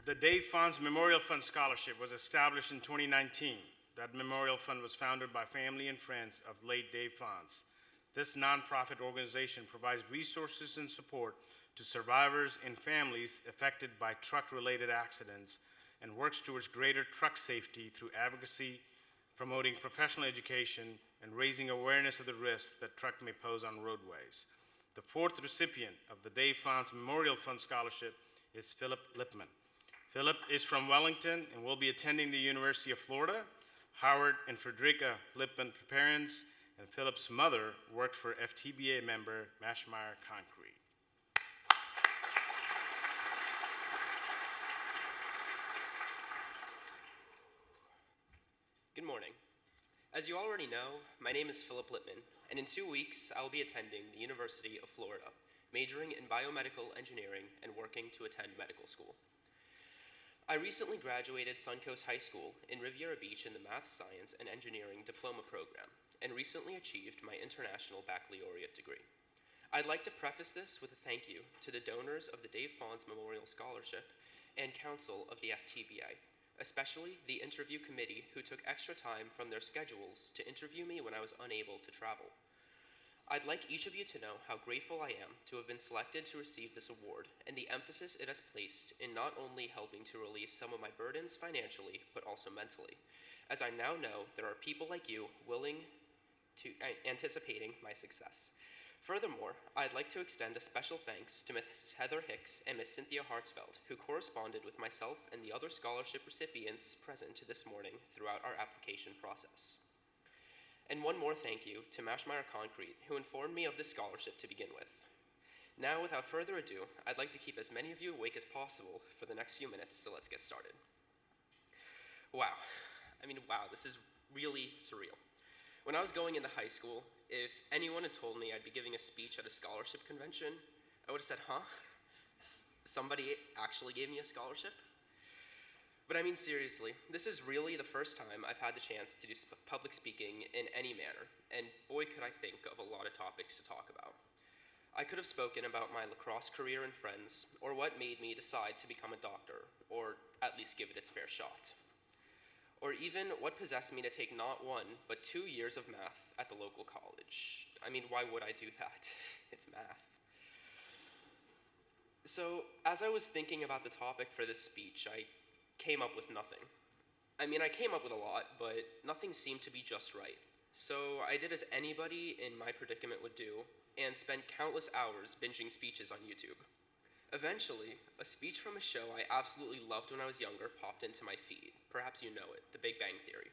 The Dave Fons Memorial Fund Scholarship was established in 2019. That Memorial Fund was founded by family and friends of late Dave Fons. This nonprofit organization provides resources and support to survivors and families affected by truck-related accidents and works towards greater truck safety through advocacy, promoting professional education, and raising awareness of the risks that truck may pose on roadways. The fourth recipient of the Dave Fons Memorial Fund Scholarship is Phillip Lipman. Phillip is from Wellington and will be attending the University of Florida. Howard and Frederica Lipman parents and Phillip's mother worked for FTBA member Mashmeyer Concrete. Good morning. As you already know, my name is Phillip Lipman, and in 2 weeks I will be attending the University of Florida, majoring in biomedical engineering and working to attend medical school. I recently graduated Suncoast High School in Riviera Beach in the Math, Science, and Engineering Diploma Program, and recently achieved my International Baccalaureate degree. I'd like to preface this with a thank you to the donors of the Dave Fons Memorial Scholarship and Council of the FTBA, especially the interview committee who took extra time from their schedules to interview me when I was unable to travel. I'd like each of you to know how grateful I am to have been selected to receive this award and the emphasis it has placed in not only helping to relieve some of my burdens financially, but also mentally, as I now know there are people like you willing to anticipating my success. Furthermore, I'd like to extend a special thanks to Ms. Heather Hicks and Ms. Cynthia Hartsfeld, who corresponded with myself and the other scholarship recipients present this morning throughout our application process. And one more thank you to Mashmeyer Concrete, who informed me of this scholarship to begin with. Now, without further ado, I'd like to keep as many of you awake as possible for the next few minutes, so let's get started. Wow, this is really surreal. When I was going into high school, if anyone had told me I'd be giving a speech at a scholarship convention, I would have said, huh? Somebody actually gave me a scholarship? But I mean, seriously, this is really the first time I've had the chance to do public speaking in any manner, and boy could I think of a lot of topics to talk about. I could have spoken about my lacrosse career and friends, or what made me decide to become a doctor, or at least give it its fair shot. Or even what possessed me to take not 1, but 2 years of math at the local college. I mean, why would I do that? It's math. So, as I was thinking about the topic for this speech, I came up with nothing. I mean, I came up with a lot, but nothing seemed to be just right. So I did as anybody in my predicament would do, and spent countless hours binging speeches on YouTube. Eventually, a speech from a show I absolutely loved when I was younger popped into my feed. Perhaps you know it, The Big Bang Theory.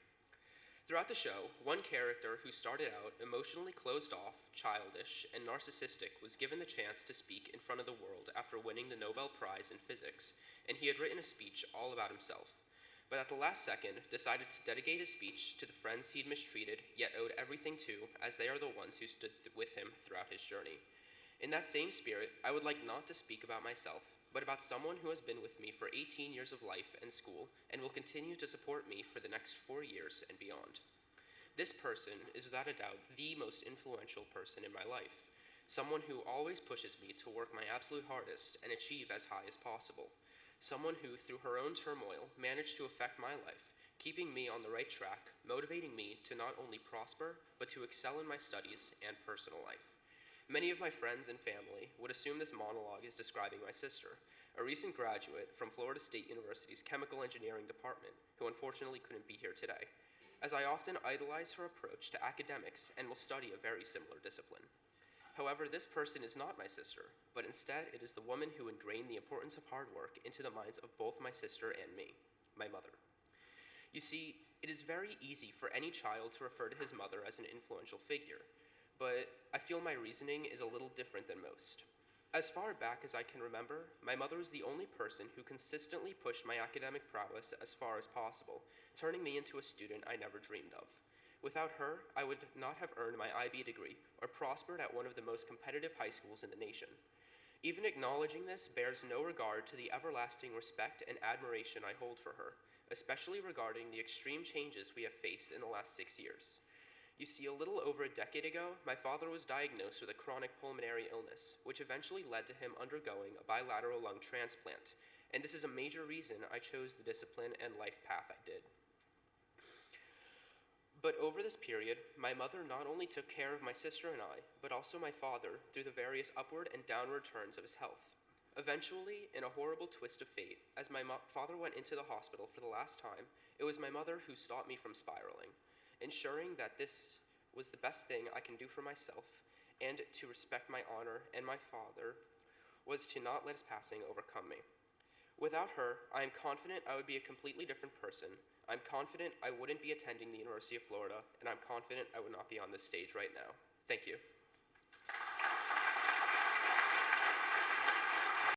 Throughout the show, one character who started out emotionally closed off, childish, and narcissistic was given the chance to speak in front of the world after winning the Nobel Prize in Physics, and he had written a speech all about himself, but at the last second decided to dedicate his speech to the friends he'd mistreated yet owed everything to, as they are the ones who stood with him throughout his journey. In that same spirit, I would like not to speak about myself, but about someone who has been with me for 18 years of life and school and will continue to support me for the next 4 years and beyond. This person is without a doubt the most influential person in my life, someone who always pushes me to work my absolute hardest and achieve as high as possible, someone who, through her own turmoil, managed to affect my life, keeping me on the right track, motivating me to not only prosper, but to excel in my studies and personal life. Many of my friends and family would assume this monologue is describing my sister, a recent graduate from Florida State University's Chemical Engineering Department, who unfortunately couldn't be here today, as I often idolize her approach to academics and will study a very similar discipline. However, this person is not my sister, but instead it is the woman who ingrained the importance of hard work into the minds of both my sister and me, my mother. You see, it is very easy for any child to refer to his mother as an influential figure, but I feel my reasoning is a little different than most. As far back as I can remember, my mother was the only person who consistently pushed my academic prowess as far as possible, turning me into a student I never dreamed of. Without her, I would not have earned my IB degree or prospered at one of the most competitive high schools in the nation. Even acknowledging this bears no regard to the everlasting respect and admiration I hold for her, especially regarding the extreme changes we have faced in the last 6 years. You see, a little over a decade ago, my father was diagnosed with a chronic pulmonary illness, which eventually led to him undergoing a bilateral lung transplant, and this is a major reason I chose the discipline and life path I did. But over this period, my mother not only took care of my sister and I, but also my father through the various upward and downward turns of his health. Eventually, in a horrible twist of fate, as my father went into the hospital for the last time, it was my mother who stopped me from spiraling, ensuring that this was the best thing I can do for myself and to respect my honor and my father was to not let his passing overcome me. Without her, I am confident I would be a completely different person. I'm confident I wouldn't be attending the University of Florida, and I'm confident I would not be on this stage right now. Thank you.